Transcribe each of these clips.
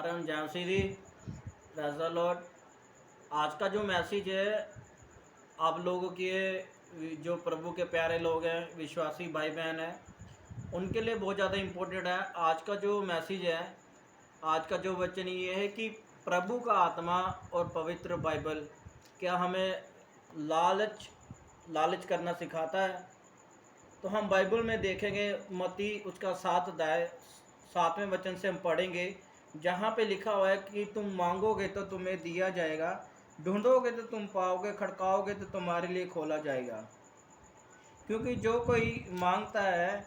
आरम जैमसीरी praise the Lord. आज का जो मैसेज है आप लोगों के जो प्रभु के प्यारे लोग हैं, विश्वासी भाई बहन हैं, उनके लिए बहुत ज़्यादा इम्पोर्टेंट है। आज का जो मैसेज है, आज का जो वचन ये है कि प्रभु का आत्मा और पवित्र बाइबल क्या हमें लालच करना सिखाता है। तो हम बाइबल में देखेंगे मत्ती उसका 7 अध्याय 7वें वचन से हम पढ़ेंगे, जहाँ पे लिखा हुआ है कि तुम मांगोगे तो तुम्हें दिया जाएगा, ढूंढोगे तो तुम पाओगे, खड़काओगे तो तुम्हारे लिए खोला जाएगा। क्योंकि जो कोई मांगता है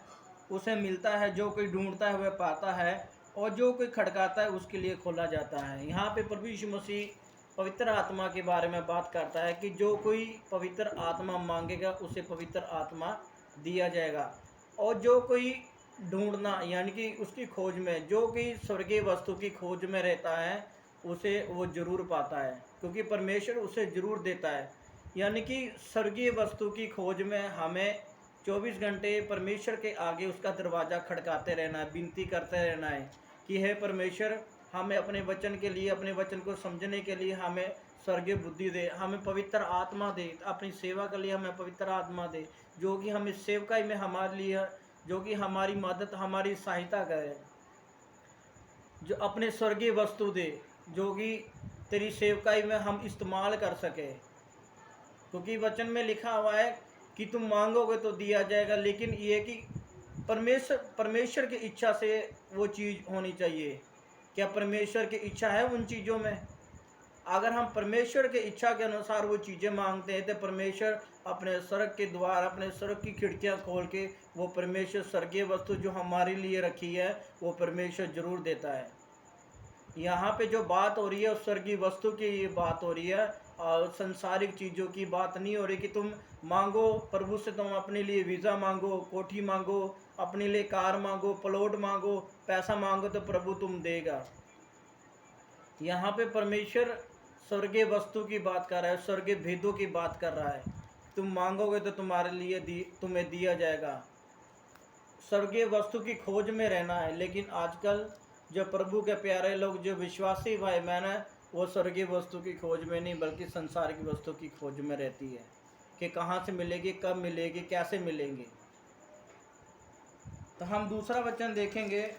उसे मिलता है, जो कोई ढूंढता है वह पाता है, और जो कोई खड़काता है उसके लिए खोला जाता है। यहाँ पे प्रभु यीशु मसीह पवित्र आत्मा के बारे में बात करता है कि जो कोई पवित्र आत्मा मांगेगा उसे पवित्र आत्मा दिया जाएगा। और जो कोई ढूंढना यानी कि उसकी खोज में, जो कोई स्वर्गीय वस्तु की खोज में रहता है उसे वो जरूर पाता है, क्योंकि परमेश्वर उसे जरूर देता है। यानी कि स्वर्गीय वस्तु की खोज में हमें 24 घंटे परमेश्वर के आगे उसका दरवाज़ा खड़काते रहना है, विनती करते रहना है कि हे परमेश्वर, हमें अपने वचन के लिए, अपने वचन को समझने के लिए हमें स्वर्गीय बुद्धि दे, हमें पवित्र आत्मा दे, अपनी सेवा के लिए हमें पवित्र आत्मा दे, जो कि हमें सेवकाई में हमारे लिए, जो कि हमारी मदद, हमारी सहायता करे, जो अपने स्वर्गीय वस्तु दे, जो कि तेरी सेवकाई में हम इस्तेमाल कर सके। क्योंकि वचन में लिखा हुआ है कि तुम मांगोगे तो दिया जाएगा, लेकिन ये कि परमेश्वर की इच्छा से वो चीज़ होनी चाहिए। क्या परमेश्वर की इच्छा है उन चीज़ों में? अगर हम परमेश्वर की इच्छा के अनुसार वो चीज़ें मांगते हैं तो परमेश्वर अपने स्वर्ग के द्वार, अपने स्वर्ग की खिड़कियां खोल के वो परमेश्वर स्वर्गीय वस्तु जो हमारे लिए रखी है वो परमेश्वर जरूर देता है। यहाँ पे जो बात हो रही है उस स्वर्गीय वस्तु की ये बात हो रही है, और संसारिक चीज़ों की बात नहीं हो रही कि तुम मांगो प्रभु से, तुम अपने लिए वीज़ा मांगो, कोठी मांगो, अपने लिए कार मांगो, प्लॉट मांगो, पैसा मांगो तो प्रभु तुम देगा। यहाँ पे परमेश्वर स्वर्गीय वस्तु की बात कर रहा है, स्वर्गीय भेदों की बात कर रहा है। तुम मांगोगे तो तुम्हारे लिए तुम्हें दिया जाएगा। स्वर्गीय वस्तु की खोज में रहना है। लेकिन आजकल जो प्रभु के प्यारे लोग, जो विश्वासी भाई बहन है, वो स्वर्गीय वस्तु की खोज में नहीं बल्कि संसारिक वस्तु की खोज में रहती है कि कहाँ से मिलेगी, कब मिलेगी, कैसे मिलेंगे। तो हम दूसरा वचन देखेंगे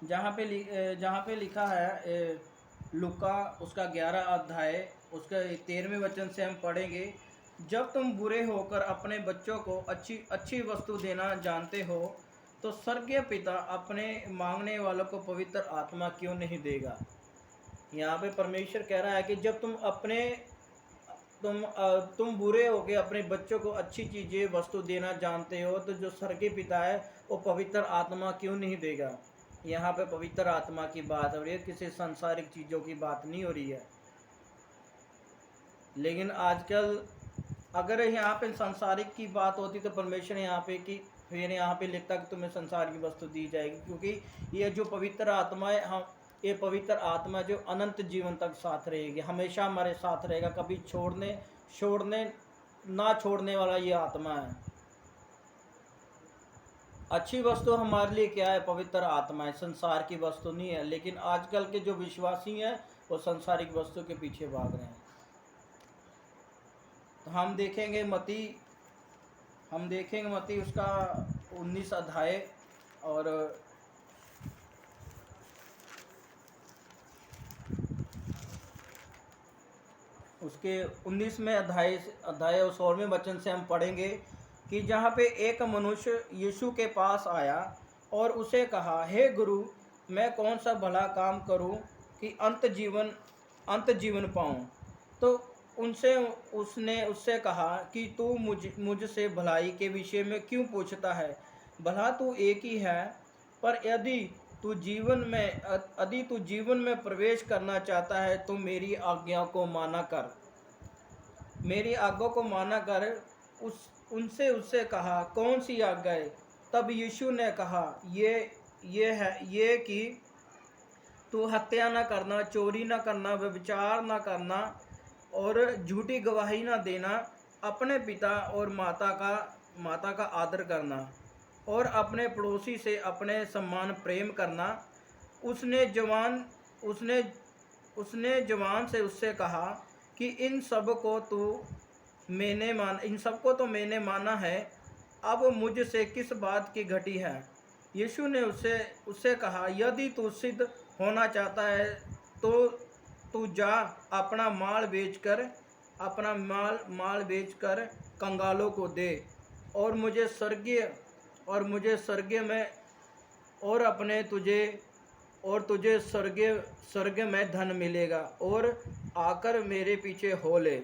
जहाँ पे लिखा है लूका उसका 11 अध्याय उसका 13वें वचन से हम पढ़ेंगे, जब तुम बुरे होकर अपने बच्चों को अच्छी अच्छी वस्तु देना जानते हो तो स्वर्गीय पिता अपने मांगने वालों को पवित्र आत्मा क्यों नहीं देगा। यहाँ पे परमेश्वर कह रहा है कि जब तुम बुरे होकर अपने बच्चों को अच्छी चीज़ें वस्तु देना जानते हो तो जो स्वर्गीय पिता है वो पवित्र आत्मा क्यों नहीं देगा। यहाँ पे पवित्र आत्मा की बात हो रही है, किसी सांसारिक चीज़ों की बात नहीं हो रही है। लेकिन आजकल अगर यहाँ पे संसारिक की बात होती तो परमेश्वर यहाँ पे कि फिर यहाँ पे लिखता कि तुम्हें संसार की वस्तु दी जाएगी, क्योंकि ये जो पवित्र आत्मा है, हम ये पवित्र आत्मा जो अनंत जीवन तक साथ रहेगी, हमेशा हमारे साथ रहेगा, कभी ना छोड़ने वाला ये आत्मा है। अच्छी वस्तु हमारे लिए क्या है? पवित्र आत्मा है, संसार की वस्तु नहीं है। लेकिन आजकल के जो विश्वासी हैं वो संसारिक वस्तु के पीछे भाग रहे हैं। तो हम देखेंगे मती उसका 19 अध्याय और उसके 19वें अध्याय और 16वें वचन से हम पढ़ेंगे कि जहाँ पे एक मनुष्य यीशु के पास आया और उसे कहा, हे गुरु, मैं कौन सा भला काम करूं कि अंत जीवन पाऊं। तो उसने उससे कहा कि तू मुझसे भलाई के विषय में क्यों पूछता है? भला तू एक ही है, पर यदि तू जीवन में प्रवेश करना चाहता है तो मेरी आज्ञा को माना कर। उससे कहा, कौन सी आज्ञा है? तब यीशु ने कहा, ये कि तू हत्या न करना, चोरी न करना, व्यभिचार न करना और झूठी गवाही न देना, अपने पिता और माता का आदर करना और अपने पड़ोसी से अपने समान प्रेम करना। उसने जवान उसने उसने जवान से उससे कहा कि इन सबको तो मैंने माना है, अब मुझसे किस बात की घटी है। यीशु ने उससे कहा, यदि तू सिद्ध होना चाहता है तो तू जा, अपना माल बेचकर कंगालों को दे, और मुझे स्वर्गीय में और अपने तुझे स्वर्ग में धन मिलेगा, और आकर मेरे पीछे हो ले।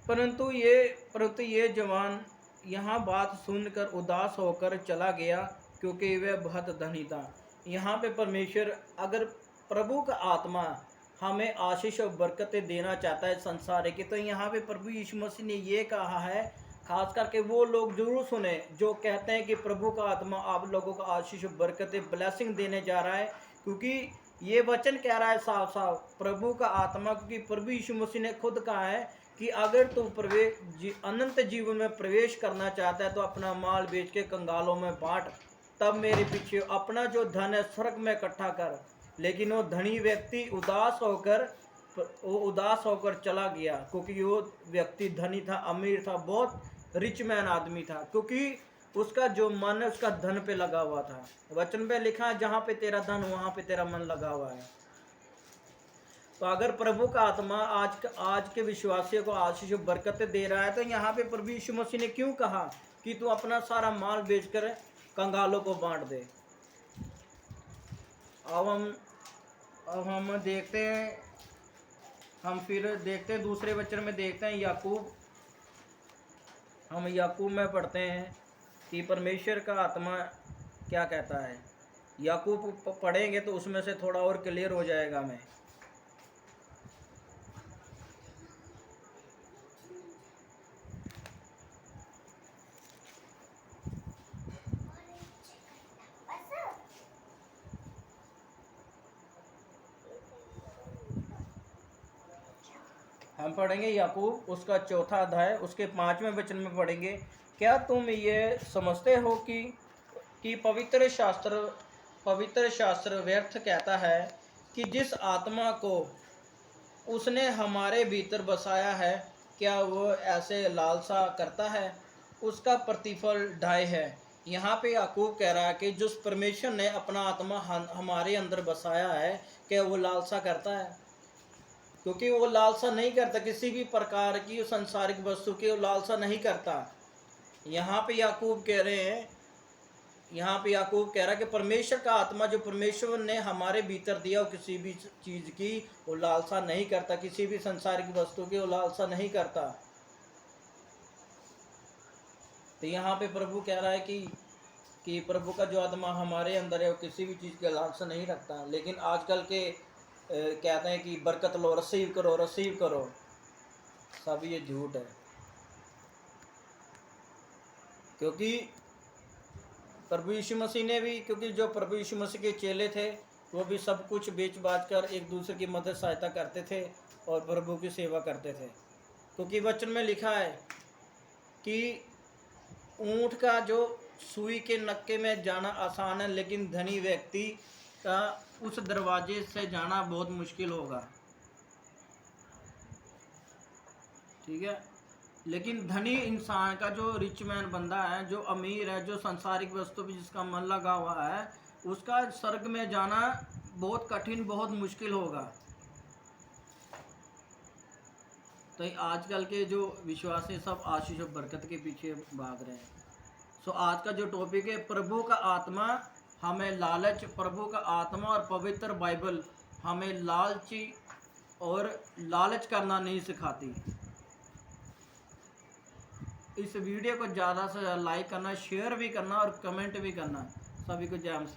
परंतु ये जवान यहाँ बात सुनकर उदास होकर चला गया, क्योंकि वह बहुत धनी था। यहाँ पे परमेश्वर, अगर प्रभु का आत्मा हमें आशीष और बरकतें देना चाहता है संसार की, तो यहाँ पे प्रभु यीशु मसीह ने ये कहा है, खास करके वो लोग जरूर सुने जो कहते हैं कि प्रभु का आत्मा आप लोगों को आशीष और बरकतें, ब्लेसिंग देने जा रहा है। क्योंकि ये वचन कह रहा है साफ साफ, प्रभु का आत्मा, क्योंकि प्रभु यीशु मसीह ने खुद कहा है कि अगर तू अनंत जीवन में प्रवेश करना चाहता है तो अपना माल बेच के कंगालों में बांट, तब मेरे पीछे अपना जो धन है स्वर्ग में इकट्ठा कर। लेकिन वो धनी व्यक्ति उदास होकर चला गया, क्योंकि वो व्यक्ति धनी था, अमीर था, बहुत रिच मैन आदमी था, क्योंकि उसका जो मन है उसका धन पे लगा हुआ था। वचन पे लिखा है, जहाँ पे तेरा धन वहाँ पे तेरा मन लगा हुआ है। तो अगर प्रभु का आत्मा आज के विश्वासियों को आशीष बरकत दे रहा है, तो यहाँ पे प्रभु यीशु मसीह ने क्यों कहा कि तू अपना सारा माल बेचकर कंगालों को बांट दे। अब हम देखते हैं, दूसरे वचन में देखते हैं याकूब। हम याकूब में पढ़ते हैं कि परमेश्वर का आत्मा क्या कहता है। याकूब पढ़ेंगे तो उसमें से थोड़ा और क्लियर हो जाएगा। मैं पढ़ेंगे याकूब उसका 4 अध्याय, उसके 5वें वचन में पढ़ेंगे। क्या तुम ये समझते हो कि पवित्र शास्त्र व्यर्थ कहता है कि जिस आत्मा को उसने हमारे भीतर बसाया है, क्या वो ऐसे लालसा करता है, उसका प्रतिफल ढाई है। यहाँ पे याकूब कह रहा है कि जिस परमेश्वर ने अपना आत्मा हमारे अंदर बसाया है, क्या वो लालसा करता है? क्योंकि वो लालसा नहीं करता, किसी भी प्रकार की संसारिक वस्तु की वो लालसा नहीं करता। यहाँ पे याकूब कह रहा है कि परमेश्वर का आत्मा जो परमेश्वर ने हमारे भीतर दिया, वो किसी भी चीज़ की वो लालसा नहीं करता, किसी भी संसारिक वस्तु की वो लालसा नहीं करता। तो यहाँ पे प्रभु कह रहा है कि प्रभु का जो आत्मा हमारे अंदर है वो किसी भी चीज़ की लालसा नहीं रखता। लेकिन आजकल के कहते हैं कि बरकत लो, रिसीव करो, सब ये झूठ है। क्योंकि प्रभु यीशु मसीह ने भी, क्योंकि जो प्रभु यीशु मसीह के चेले थे वो भी सब कुछ बेच बाच कर एक दूसरे की मदद सहायता करते थे और प्रभु की सेवा करते थे। क्योंकि वचन में लिखा है कि ऊँट का जो सुई के नक्के में जाना आसान है, लेकिन धनी व्यक्ति का उस दरवाजे से जाना बहुत मुश्किल होगा। ठीक है, लेकिन धनी इंसान का, जो रिच मैन बंदा है, जो अमीर है, जो संसारिक वस्तु पर जिसका मन लगा हुआ है, उसका स्वर्ग में जाना बहुत कठिन, बहुत मुश्किल होगा। तो आजकल के जो विश्वासी सब आशीष और बरकत के पीछे भाग रहे हैं। सो आज का जो टॉपिक है, प्रभु का आत्मा हमें लालच, प्रभु का आत्मा और पवित्र बाइबल हमें लालच करना नहीं सिखाती। इस वीडियो को ज़्यादा से ज़्यादा लाइक करना, शेयर भी करना और कमेंट भी करना। सभी को जय मसीह।